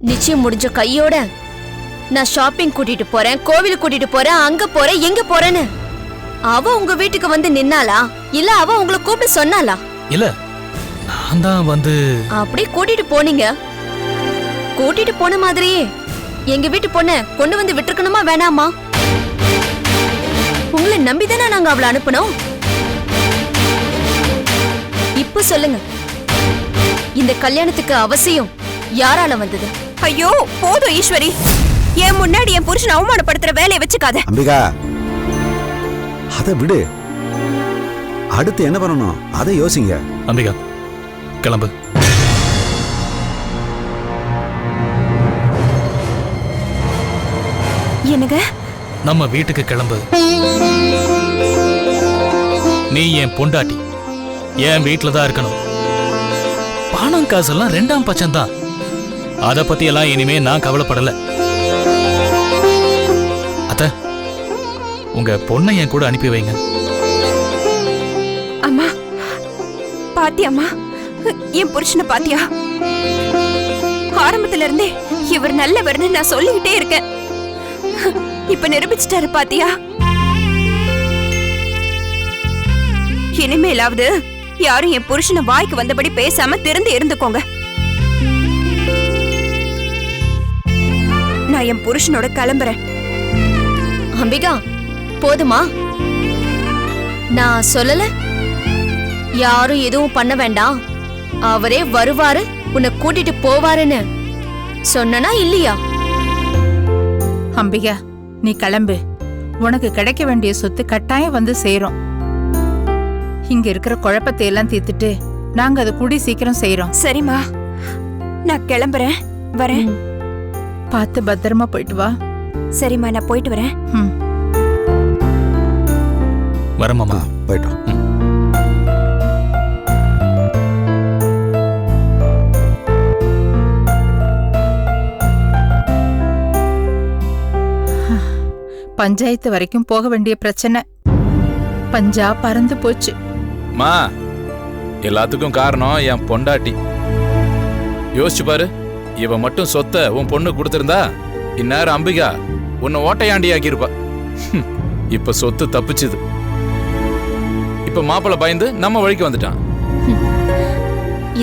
நிச்சயம் முடிஞ்ச கையோட நான் ஷாப்பிங் கூட்டிட்டு போறேன், கோவில் கூட்டிட்டு போறேன், அங்க போறேன், எங்க போறேன்னு அவ உங்க வீட்டுக்கு வந்து நின்னாளா இல்ல அவ உங்களை கூப்பிட்டு சொன்னாளா? இல்ல, நான் தான் வந்து. அப்படி கூட்டிட்டு போனீங்க. கூட்டிட்டு போன மாதிரியே எங்க வீட்டு பொண்ண கொண்டு வந்து விட்டுருக்கணுமா வேணாமா? உங்களை நம்பிதானே நாங்க அவளை அனுப்பணும். இப்ப சொல்லுங்க, இந்த கல்யாணத்துக்கு அவசியம் யாரால வந்தது? ஐயோ போதும் ஈஸ்வரி, என் முன்னாடி என் புருஷன் அவமானப்படுத்துற வேலையை வச்சுக்காத. அம்பிகா, அதை விடு. அடுத்து என்ன பண்ணணும் அதை யோசிங்க. அம்பிகா, கிளம்பு. என்னங்க? நம்ம வீட்டுக்கு கிளம்பு. நீ என் பொண்டாட்டி, என் வீட்டுல தான் இருக்கணும். பணம் காசெல்லாம் ரெண்டாம் பட்சம்தான். அத பத்தி எல்லாம் இனிமே நான் கவலைப்படல. அத்த, உங்க பொண்ணை என் கூட அனுப்பி வைங்க. அம்மா பாத்தியாம்மா, என் புருஷனை பாத்தியா? ஆரம்பத்துல இருந்தே இவர் நல்லவர்னு நான் சொல்லிக்கிட்டே இருக்கேன். இப்ப நிரூபிச்சிட்டாரு பாத்தியா? இனிமேலாவது யாரும் என் புருஷனை வாய்க்கு வந்தபடி பேசாம திறந்து இருந்துக்கோங்க. நான் என் புருஷனோட கிளம்புறேன். அம்பிகா, போதுமா? நான் சொல்லல யாரும் எதுவும் பண்ண வேண்டாம், அவரே வருவாரு, உன்னை கூட்டிட்டு போவாருன்னு சொன்னா இல்லையா? அம்பிகா, நீ கிளம்பு. உனக்கு கிடைக்க வேண்டிய சொத்து கட்டாயம் வந்து சேரும். இங்க இருக்கிற குழப்பத்தை எல்லாம் தீர்த்துட்டு நாங்க அதை கூடி சீக்கிரம் செய்யறோம். சரிம்மா, நான் கிளம்புறேன். வரேன். பார்த்து பத்திரமா போயிட்டு வா. சரிம்மா, நான் போயிட்டு வரேன். வரமாமா, போயிட்டோம். பஞ்சாயத்து வரைக்கும் போக வேண்டிய பிரச்சனை பஞ்சா பறந்து போச்சு. மா, எல்லாத்துக்கும் காரணம் என் பொண்டாட்டி. யோசிச்சு பாரு, இவ மட்டும் சொத்தை உன் பொண்ணு கொடுத்திருந்தா இந்நேரம் அம்பிகா உன்னை ஓட்டையாண்டி ஆக்கியிருப்பா. இப்ப சொத்து தப்பிச்சுது. இப்ப மாப்பிள்ள பயந்து நம்ம வழிக்கு வந்துட்டான்.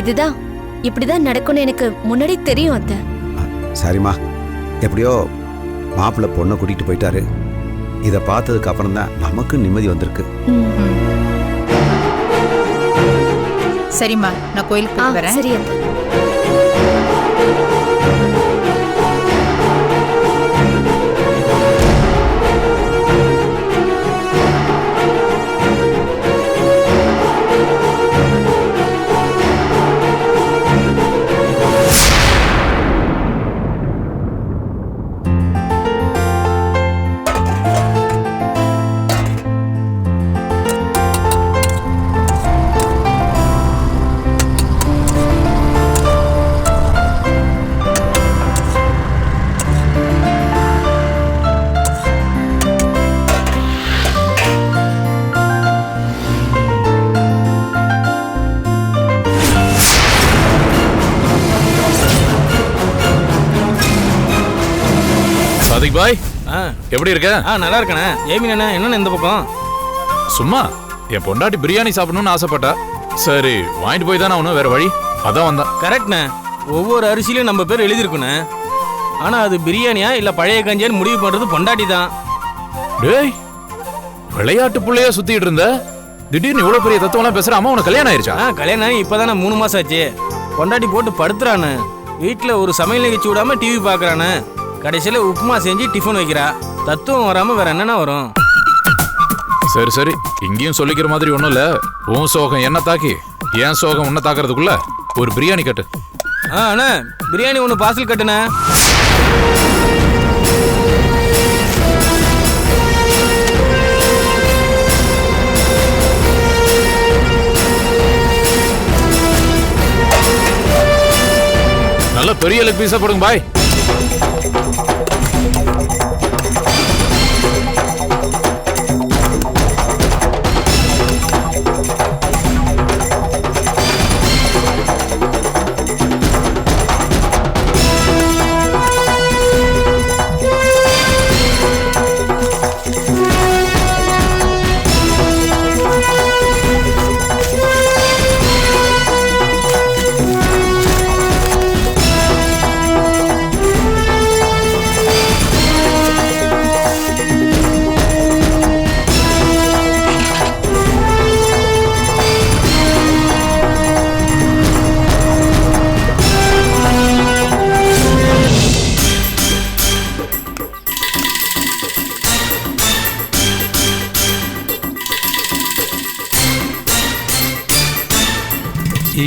இதுதான் இப்படிதான் நடக்கும்னு எனக்கு முன்னாடி தெரியும் அத்தை. சரிம்மா, எப்படியோ மாப்பிள்ளை பொண்ணை கூட்டிட்டு போயிட்டாரு. இதை பார்த்ததுக்கு அப்புறம் தான் நமக்கு நிம்மதி வந்திருக்கு. சரிம்மா, நான் கோயிலுக்கு போய் வரேன். சரி அத்தை. சாதிக் பாய், எப்படி இருக்க? நல்லா இருக்கண்ணே. ஏமி அண்ணா என்ன இந்த பக்கம்? சும்மா என் பொண்டாட்டி பிரியாணி சாப்பிடணும்னு ஆசைப்பட்டா. சரி, வாங்கிட்டு போய் தானே ஒன்றும் வேற வழி, அதான் வந்தான். கரெக்ட்ண்ணே. ஒவ்வொரு அரிசியிலும் நம்ம பேர் எழுதிருக்குண்ணே. ஆனா அது பிரியாணியா இல்ல பழைய கஞ்சியான்னு முடிவு பண்றது பொண்டாட்டி தான். டேய், விளையாட்டு புள்ளையா சுத்திட்டு இருந்த, திடீர்னு இவ்வளவு பெரிய தத்துவம்லாம் பேசுற. அம்மா உனக்கு கல்யாணம் ஆயிருச்சா? கல்யாணம் ஆகி இப்பதானே 3 மாசம் ஆச்சு. பொண்டாட்டி போட்டு படுத்துறானு. வீட்டுல ஒரு சமையல் நிகழ்ச்சி விடாம டிவி பாக்குறானு. கடைசியில உப்புமா செஞ்சு டிஃபன் வைக்கிறா. தத்துவம் வராம வேற என்னன்னா வரும்? சரி சரி, இங்கேயும் சொல்லிக்கிற மாதிரி ஒண்ணும் இல்ல. உன் சோகம் என்ன தாக்கி என் சோகம் உன்னை தாக்குறதுக்குள்ள ஒரு பிரியாணி கட்டு. அண்ணா, பிரியாணி ஒன்று பார்சல் கட்டுண்ணே. நல்ல பெரிய லெக் பீஸா போடுங்க பாய்.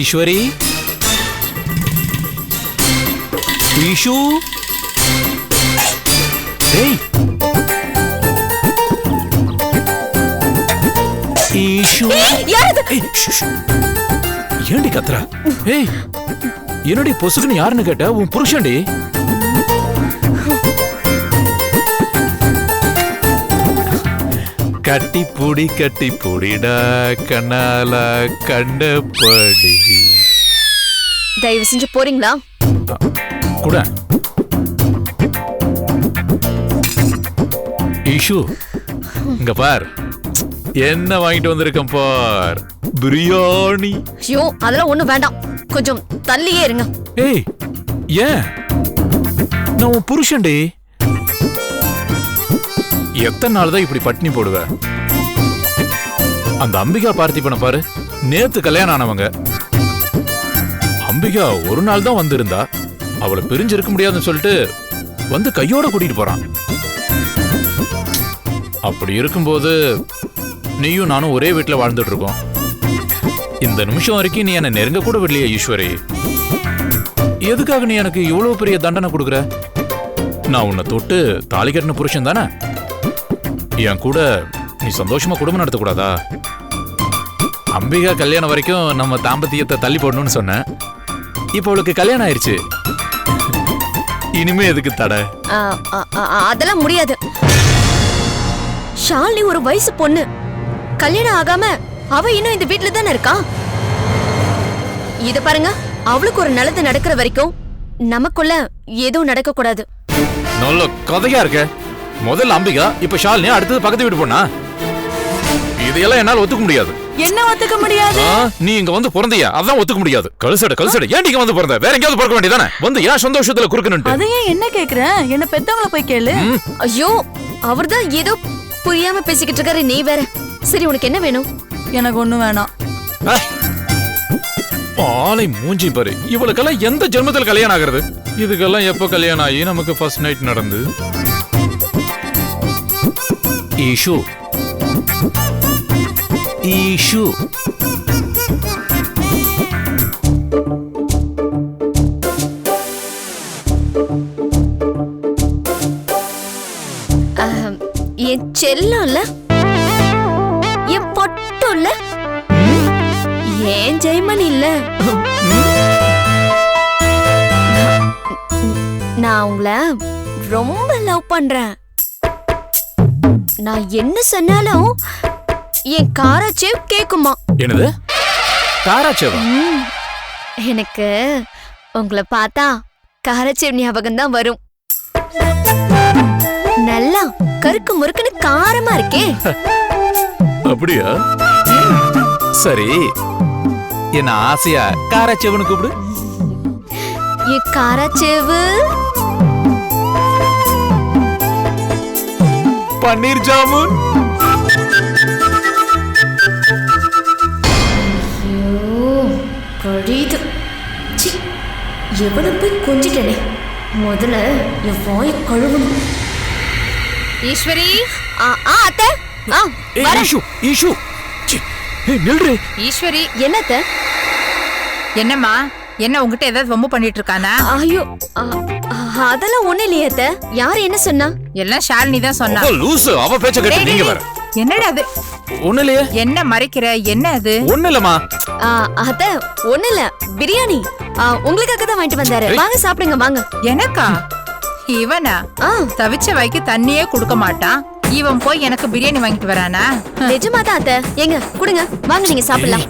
ஈஸ்வரி, ஈஷு, ஏய் ஈஷு, ஏய், ஷ். ஏண்டி கத்துற? ஏய், என்னடி பொசுக்குன்னு யாருன்னு கேட்ட? உன் புருஷன்டி. கட்டி பூடிடா கண்ணால கண்டபடி. தயவு செஞ்சு போறீங்களா? கூட ஈஷு, இங்க பார், என்ன வாங்கிட்டு வந்திருக்கேன் பார். பிரியாணி. ஐயோ, அதெல்லாம் ஒண்ணும் வேண்டாம். கொஞ்சம் தள்ளியே இருங்க. ஏய், ஏன்? நான் உன் புருஷன்டி. எத்தனை நாள் தான் இப்படி பட்டினி போடுவ? அந்த அம்பிகா பார்த்திபனை பாரு, நேத்து கல்யாணம் ஆனவங்க. அம்பிகா ஒரு நாள் தான் வந்திருந்தா, அவளை பிரிஞ்சிருக்க முடியாதுன்னு சொல்லிட்டு வந்து கையோட கூட்டிட்டு போறான். அப்படி இருக்கும்போது நீயும் நானும் ஒரே வீட்டுல வாழ்ந்துட்டு இருக்கோம். இந்த நிமிஷம் வரைக்கும் நீ என்ன நெருங்க கூட விடலையே ஈஸ்வரி. எதுக்காக நீ எனக்கு இவ்வளவு பெரிய தண்டனை கொடுக்குற? நான் உன்னை தொட்டு தாலி கட்டின புருஷன் தானே. என் கூட நீ சந்தோஷமா குடும்பம் நடத்தக்கூடாதா? அம்பிகா கல்யாணம் வரைக்கும் நம்ம தாம்பத்தியத்தை தள்ளி போடணும்னு சொன்னேன். இப்போ அவளுக்கு கல்யாணம் ஆயிடுச்சு. இனிமே எதுக்கு தடை? அதெல்லாம் முடியாது. ஷாலினி ஒரு வயசு பொண்ணு. கல்யாணம் ஆகாம அவ இன்னும் இந்த வீட்டுல தானே இருக்கா. இத பாருங்க, அவளுக்கு ஒரு நல்லது நடக்கிற வரைக்கும் நமக்குள்ள எதுவும் நடக்க கூடாது. நல்ல கதையா இருக்க. முதல்ல அம்பிகா, இப்ப ஷாலினி, அடுத்தது பக்கத்து வீட்டு பொண்ணா? இதையெல்லாம் என்னால ஒத்துக்க முடியாது. என்ன ஒத்துக்க முடியாது? நீ இங்க வந்து பிறந்தியா, அதான் ஒத்துக்க முடியாது. கழுசட ஏன் நீங்க வந்து பிறந்த? வேற எங்கேயாவது பிறக்க வேண்டியதானே? வந்து ஏன் சந்தோஷத்துல குறுக்கணும்ட்டு? அதையே என்ன கேக்குறேன்? என்ன பெத்தவங்கள போய் கேளு. ஐயோ, அவர்தான் ஏதோ புரியாம பேசிக்கிட்டு இருக்காரு. நீ வேற. சரி, உனக்கு என்ன வேணும்? எனக்கு ஒண்ணும் வேணாம். ஆளை மூஞ்சி பாரு. இவளுக்கெல்லாம் எந்த ஜென்மத்தில் கல்யாணம் ஆகிறது? இதுக்கெல்லாம் எப்ப கல்யாணம் ஆகி நமக்கு ஃபர்ஸ்ட் நைட் நடந்து? ஈஷு, ஈஷு, என் செல்லம் இல்ல, என் பொட்டும் இல்ல, ஏன் ஜெய்மன் இல்ல. நான் உங்களை ரொம்ப லவ் பண்றேன். நான் என்ன சொன்னாலும் என் காராச்சேவ் கேக்குமா? என்னது காராச்சேவா? எனக்கு உங்களை பார்த்தா காராச்சேவ் ஞாபகம் தான் வரும். நல்லா கருக்கு முறுக்குன்னு காரமா இருக்கே. அப்படியா? சரி, என்ன ஆசையா காராச்சேவனு கூப்பிடு. காராச்சேவு, பன்னீர் ஜாமுன். கடிது. எவ்வளவு போய் கொஞ்சிட்டனே. முதல்ல என் வாய கழுவணும். ஈஸ்வரி, அத்தை. ஈஷு, ஈஷு, நில்றே. ஈஸ்வரி, என்னத்த? என்னம்மா? என்ன உங்ககிட்ட ஏதாவது வம்பு பண்ணிட்டு இருக்கானா? ஐயோ, அதெல்லாம் ஒண்ணு இல்லையே அத்தை. யார் என்ன சொன்னா? எல்லாம் ஷாலினி தான் சொன்னா. லூசு, அவ பேச்ச கேட்டு நீங்க வர. என்னடா அது? ஒண்ணு இல்லையே. என்ன மறைக்கிற? என்ன அது? ஒண்ணு இல்லம்மா. அத்தை, ஒண்ணு இல்ல, பிரியாணி. உங்களுக்காக தான் வாங்கிட்டு வந்தாரு. வாங்க சாப்பிடுங்க, வாங்க. எனக்கா? இவனா? தவிச்ச வாய்க்கு தண்ணியே கொடுக்க மாட்டான். இவன் போய் எனக்கு பிரியாணி வாங்கிட்டு வரானா? நிஜமா தான் அத்தை. எங்க குடுங்க, வாங்க, நீங்க சாப்பிடலாம்.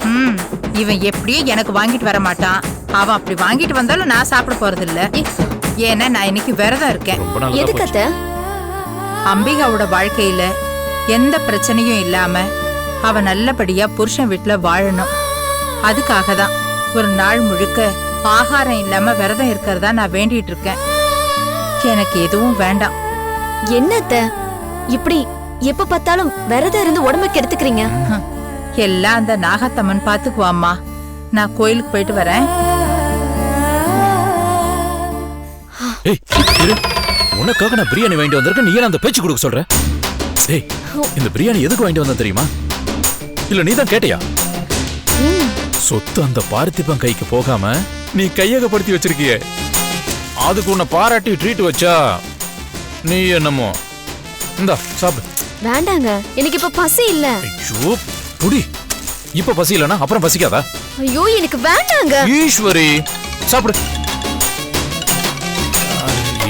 இவன் எப்படியும் எனக்கு வாங்கிட்டு வர மாட்டான். அவன் அப்படி வாங்கிட்டு வந்தாலும் நான் சாப்பிட போறது இல்ல. ஏன்னா நான் இன்னைக்கு விரதம் இருக்கேன். எதுக்கு அத்தை? அம்பிகாவோட வாழ்க்கையில எந்த பிரச்சனையும் இல்லாம அவ நல்லபடியா புருஷன் வீட்டுல வாழணும். அதுக்காக தான் ஒரு நாள் முழுக்க ஆகாரம் இல்லாம விரதம் இருக்கிறதா நான் வேண்டிட்டு இருக்கேன். எனக்கு எதுவும் வேண்டாம். என்னத்த இப்படி எப்ப பார்த்தாலும் விரதம் இருந்து உடம்புக்கு எடுத்துக்கிறீங்க? எல்லாம் அந்த நாகத்தம்மன் பாத்துக்குவாம்மா. நான் கோயிலுக்கு போயிட்டு வரேன். உனக்காக நான் பிரியாணி வாங்கிட்டு வந்திருக்கேன். நீ ஏன் அந்த பேச்சு கொடுக்க சொல்ற? இந்த பிரியாணி எதுக்கு வாங்கிட்டு வந்தா தெரியுமா? இல்ல நீ தான் கேட்டியா? சொத்து அந்த பார்த்திபன் கைக்கு போகாம நீ கையகப்படுத்தி வச்சிருக்கியே, அதுக்கு உன்னை பாராட்டி ட்ரீட் வச்சா நீ என்னமோ. இந்தா சாப்பிடு. வேண்டாங்க, எனக்கு இப்ப பசி இல்ல. ஐயோ புடி, இப்ப பசி இல்லனா அப்புறம் பசிக்காதா? ஐயோ எனக்கு வேண்டாங்க. ஈஸ்வரி சாப்பிடு.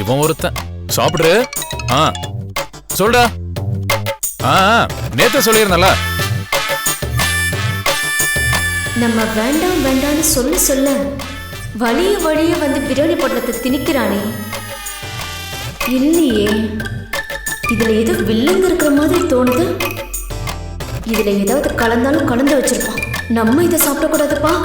இவன் ஒருத்தன் சாப்பிடு. சொல்டா. நேத்து சொல்லியிருந்தல. நம்ம வேண்டாம் வேண்டாம்னு சொல்ல சொல்ல வழிய வழிய வந்து பிரியாணி பொட்டலத்தை திணிக்கிறானே. இல்லையே, இதுல ஏதோ வில்லங்க இருக்கிற மாதிரி தோணுது. இதுல ஏதாவது கலந்தாலும் கலந்து வச்சிருப்பான். நம்ம இதை சாப்பிடக்கூடாதுப்பா.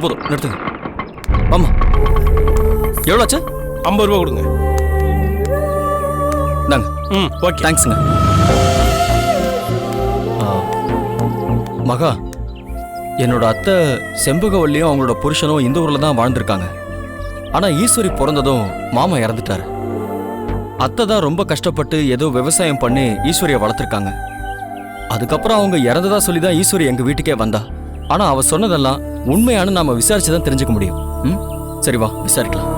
போதும் நிறுத்துங்க. ஆமா, எவ்வளோ ஆச்சு? 50 ரூபா கொடுங்க. நாங்க ஓகே, தேங்க்ஸுங்க. மகா, என்னோட அத்தை செம்பகவல்லியும் அவங்களோட புருஷனும் இந்த ஊரில் தான் வாழ்ந்திருக்காங்க. ஆனால் ஈஸ்வரி பிறந்ததும் மாமா இறந்துட்டாரு. அத்தை தான் ரொம்ப கஷ்டப்பட்டு ஏதோ விவசாயம் பண்ணி ஈஸ்வரியை வளர்த்துருக்காங்க. அதுக்கப்புறம் அவங்க இறந்ததா சொல்லி தான் ஈஸ்வரி எங்கள் வீட்டுக்கே வந்தா. ஆனால் அவ சொன்னதெல்லாம் உண்மையான நாம விசாரிச்சு தான் தெரிஞ்சுக்க முடியும். சரி வா விசாரிக்கலாம்.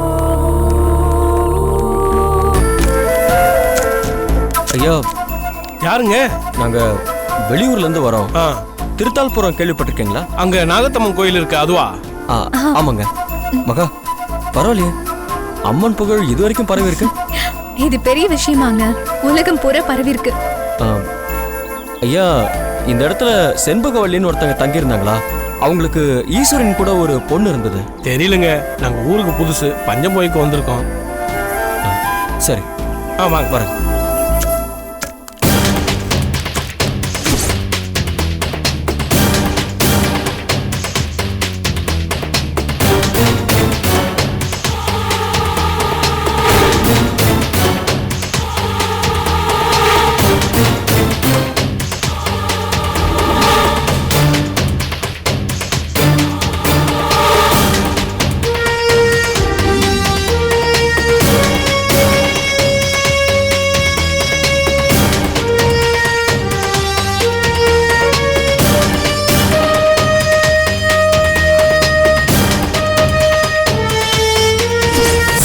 ஐயா. யாருங்க? நாங்க வெளியூர்ல இருந்து வரோம். திருத்தால்புரம் கேள்விப்பட்டிருக்கீங்களா? அங்க நாகத்தம்மன் கோயில் இருக்கு, அதுவா? ஆமாங்க. மகா, பரவாயில்லையே, அம்மன் புகழ் இது வரைக்கும் பரவி இருக்கு. இது பெரிய விஷயமாங்க, உலகம் பூரா பரவி இருக்கு. ஐயா, இந்த இடத்துல செண்பகவல்லின்னு ஒருத்தங்க தங்கியிருந்தாங்களா? அவங்களுக்கு ஈஸ்வரன் கூட ஒரு பொண்ணு இருந்தது. தெரியலங்க, நாங்க ஊருக்கு புதுசு, பஞ்சம்போய்க்கு வந்திருக்கோம். சரி, வாங்க வரேன்.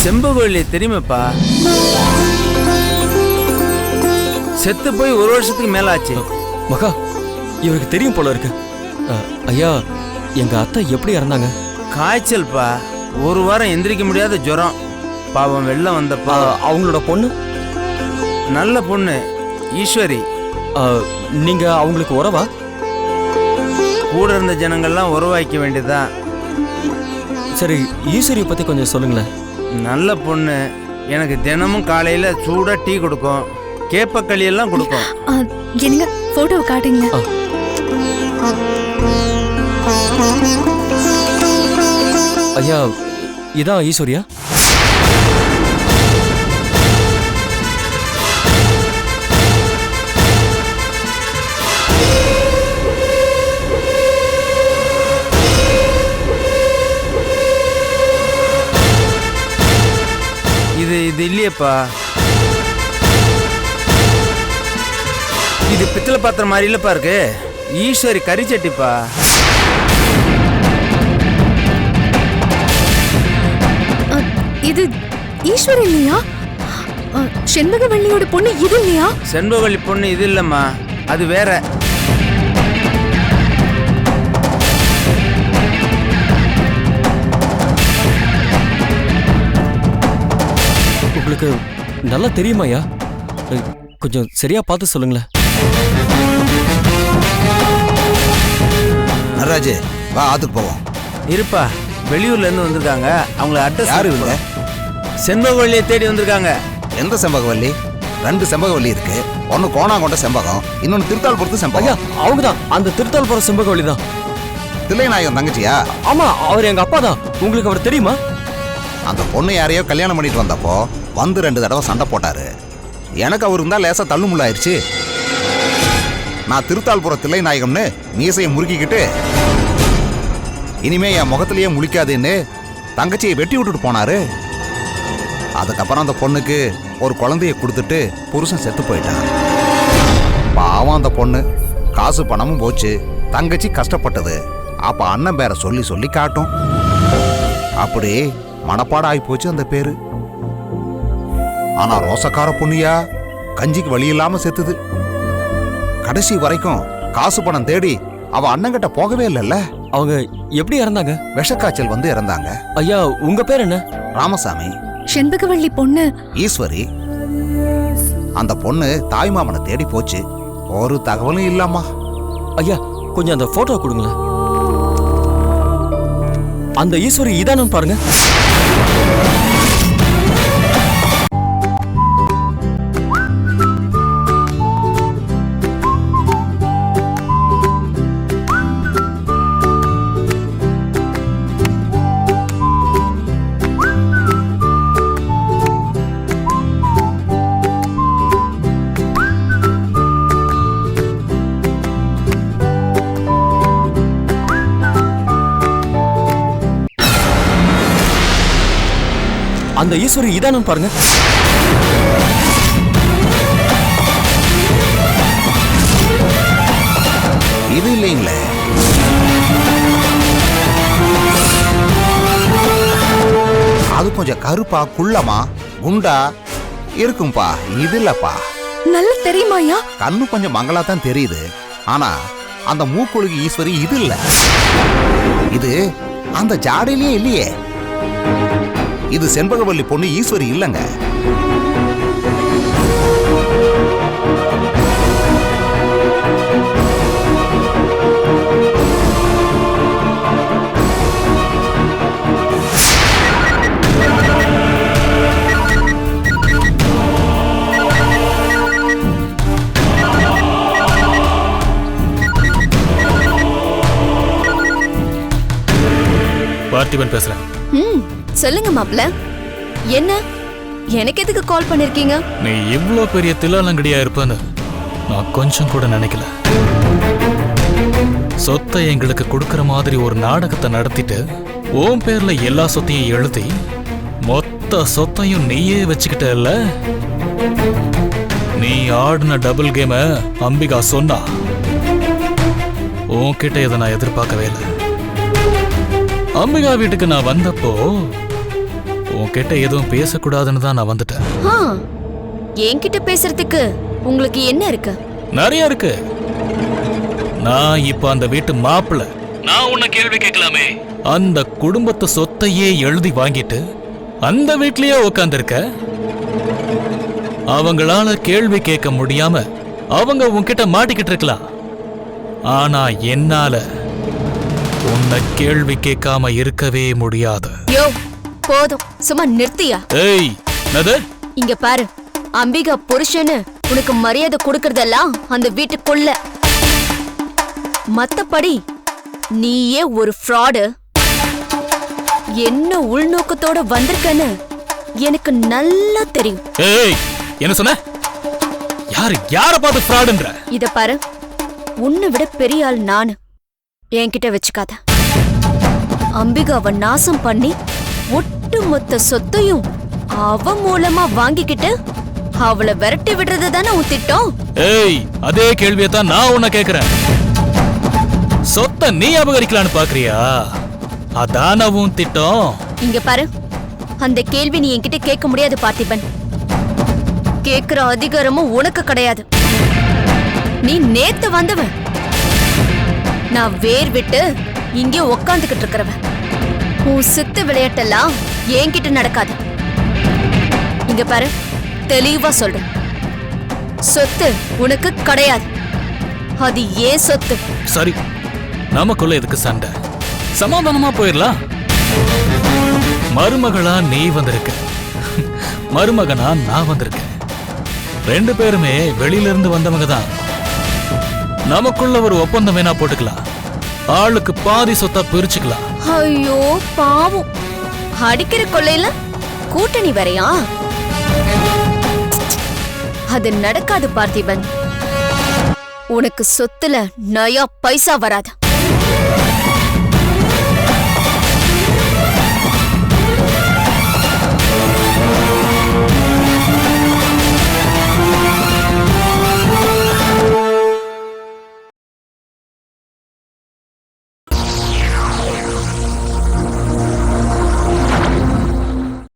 செம்பகவல்லி தெரியுமாப்பா? செத்து போய் 1 வருஷத்துக்கு மேல ஆச்சு. மகா, இவருக்கு தெரியும் போல இருக்கு. ஐயா, எங்க அத்தை எப்படி இறந்தாங்க? காய்ச்சல்பா, 1 வாரம் எந்திரிக்க முடியாத ஜுரம். பாவம் வெள்ளம் வந்தப்பா. அவங்களோட பொண்ணு? நல்ல பொண்ணு, ஈஸ்வரி. நீங்க அவங்களுக்கு உறவா? கூட இருந்த ஜனங்கள்லாம் உறவாய்க்க வேண்டியதுதான். சரி, ஈஸ்வரியை பத்தி கொஞ்சம் சொல்லுங்களேன். நல்ல பொண்ணு, எனக்கு தினமும் காலையில சூடா டீ கொடுக்கும், கேப்பக்களி எல்லாம் கொடுக்கும். என்னங்க போட்டோ காட்டுங்க. ஐயா, இதான் ஈஸ்வரியா? இது இல்லையப்பா, இது பித்தளை பாத்திரம் மாதிரி இல்லப்பா இருக்கு. ஈஸ்வரி கரிச்சட்டிப்பா. இது ஈஸ்வரி இல்லையா? செண்பகவல்லியோட பொண்ணு இது இல்லையா? செண்பகவல்லி பொண்ணு இது இல்லம்மா, அது வேற. உங்களுக்கு நல்லா தெரியுமாயா? கொஞ்சம் சரியா பார்த்து சொல்லுங்களேன். நடராஜ், வா ஆத்துக்கு போவோம். இருப்பா, வெளியூர்ல இருந்து வந்திருக்காங்க. அவங்கள அட்ரஸ் யாரு இவங்க? செண்பகவல்லியை தேடி வந்திருக்காங்க. எந்த செம்பகவல்லி? 2 செம்பகவல்லி இருக்கு. ஒன்னு கோணாங்கொண்ட செம்பகம், இன்னொன்னு திருத்தால்புரத்து ஐயா, செம்பகம். அவங்க தான் அந்த திருத்தால்புரம் செம்பகவல்லி தான். தில்லைநாயகம் தங்கச்சியா? ஆமா, அவர் எங்க அப்பா தான். உங்களுக்கு அவர் தெரியுமா? அந்த பொண்ணு யாரையோ கல்யாணம் பண்ணிட்டு வந்தப்போ வந்து 2 தடவை சண்டை போட்டாரு. எனக்கு அவருக்கு தான் லேசா தள்ளுமுள்ளாயிருச்சு. நான் திருத்தால்புர தில்லைநாயகம்னு மீசையை முறுக்கிக்கிட்டு இனிமே என் முகத்திலேயே முழிக்காதுன்னு தங்கச்சியை வெட்டி விட்டுட்டு போனாரு. அதுக்கப்புறம் அந்த பொண்ணுக்கு ஒரு குழந்தைய கொடுத்துட்டு புருஷன் செத்து போயிட்டான். பாவம் அந்த பொண்ணு, காசு பணமும் போச்சு, தங்கச்சி கஷ்டப்பட்டது. அப்ப அண்ணன் பேரை சொல்லி சொல்லி காட்டும். அப்படி மனப்பாடம் ஆகி போச்சு அந்த பேரு. ஆனா ரோசக்கார பொண்ணியா கஞ்சிக்கு வழி இல்லாம செத்துது. கடைசி வரைக்கும் காசு பணம் தேடி அவ அண்ணங்கிட்ட போகவே இல்லைல்ல. அவங்க எப்படி இறந்தாங்க? விஷக்காய்ச்சல் வந்து இறந்தாங்க. ஐயா, உங்க பேர் என்ன? ராமசாமி. செண்பகவல்லி பொண்ணு ஈஸ்வரி. அந்த பொண்ணு தாய் மாமனை தேடி போச்சு, ஒரு தகவலும் இல்லாமா. ஐயா, கொஞ்சம் அந்த போட்டோ கொடுங்களேன். அந்த ஈஸ்வரி இதானு பாருங்க. அந்த ஈஸ்வரி இதானு பாருங்க. இது இல்லைங்களே. அது கொஞ்சம் கருப்பா குள்ளமா குண்டா இருக்கும்பா. இது இல்லப்பா. நல்ல தெரியுமாயா? கண்ணு கொஞ்சம் மங்களா தான் தெரியுது. ஆனா அந்த மூக்குழுகு ஈஸ்வரி இது இல்ல. இது அந்த ஜாடையிலே இல்லையே. இது செண்பகவல்லி பொண்ணு ஈஸ்வரி இல்லங்க. பார்த்திபன் பேசுறேன். சொல்லுங்க மாப்ள. என்ன, எனக்கு எதுக்கு கால் பண்ணிருக்கீங்க? நீ இவ்ளோ பெரிய தில்லாலங்கடியா இருப்பேன்னு நான் கொஞ்சம் கூட நினைக்கல. சொத்தை எங்களுக்கு கொடுக்கற மாதிரி ஒரு நாடகத்தை நடத்திட்டு உன் பேர்ல எல்லா சொத்தையும் எழுதி மொத்த சொத்தையும் நீயே வச்சுக்கிட்டல்ல. நீ ஆடின டபுள் கேம அம்பிகா சொன்னா. உன்கிட்ட இதை நான் எதிர்பார்க்கவே இல்லை. அம்பிகா வீட்டுக்கு நான் வந்தப்போ உன்கிட்ட எதுவும் பேசக்கூடாதுன்னு தான் நான் வந்துட்டேன். என்கிட்ட பேசுறதுக்கு உங்களுக்கு என்ன இருக்கு? நிறைய இருக்கு. நான் இப்ப அந்த வீட்டு மாப்பிள்ள. நான் உன்னை கேள்வி கேட்கலாமே. அந்த குடும்பத்து சொத்தையே எழுதி வாங்கிட்டு அந்த வீட்லயே உட்கார்ந்திருக்க. அவங்களால கேள்வி கேட்க முடியாம அவங்க உன்கிட்ட மாட்டிக்கிட்டு இருக்கலாம். ஆனா என்னால உன்னை கேள்வி கேட்காம இருக்கவே முடியாது. யோ, போதும், சும்மா நிறுத்தியா? ஏய், நது இங்க பாரு, அம்பிகா புருஷன்னு உனக்கு மரியாதை கொடுக்கறதெல்லாம் அந்த வீட்டுக்குள்ள. மத்தபடி நீயே ஒரு ஃப்ராடு. என்ன உள்நோக்கத்தோட வந்திருக்கன்னு எனக்கு நல்லா தெரியும். ஏய், என்ன சொன்ன? யார பார்த்து ஃப்ராடுன்ற? இத பாரு, உன்னை விட பெரிய ஆள் நானு. என்கிட்ட வச்சுக்காத. அம்பிகாவை நாசம் பண்ணி ஒட்டுமொத்த சொத்தையும் அவ மூலமா வாங்கிக்கிட்டு அவளை விரட்டி விடுறது தானே உன் திட்டம்? ஏய், அதே கேள்வியை தான் நான் உன்னை கேக்குறேன். சொத்தை நீ அபகரிக்கலான்னு பாக்குறியா? அதான உன் திட்டம்? இங்க பாரு, அந்த கேள்வி நீ என்கிட்ட கேட்க முடியாது பார்த்திபன். கேக்குற அதிகாரமும் உனக்கு கிடையாது. நீ நேத்து வந்தவன். நான் வேர் விட்டு இங்கே உக்காந்துக்கிட்டு இருக்கிறவன். உன் சித்து விளையாட்டெல்லாம் என்கிட்ட நடக்காது. இங்க பாரு, தெளிவா சொல்றேன். சொத்து உனக்கு கிடையாது. அது ஏன் சொத்து. சரி, நமக்குள்ள எதுக்கு சண்டை? சமாதானமா போயிடலாம். மருமகளா நீ வந்திருக்க, மருமகனா நான் வந்திருக்கேன். 2 பேருமே வெளியில இருந்து வந்தவங்க தான். நமக்குள்ள ஒரு ஒப்பந்தம் வேணா போட்டுக்கலாம். ஆளுக்கு பாதி சொத்தா பிரிச்சுக்கலாம். ஐயோ பாவம், அடிக்கிற கொள்ளையில கூட்டணி வரையா? அது நடக்காது பார்த்திபன். உனக்கு சொத்துல நயா பைசா வராது.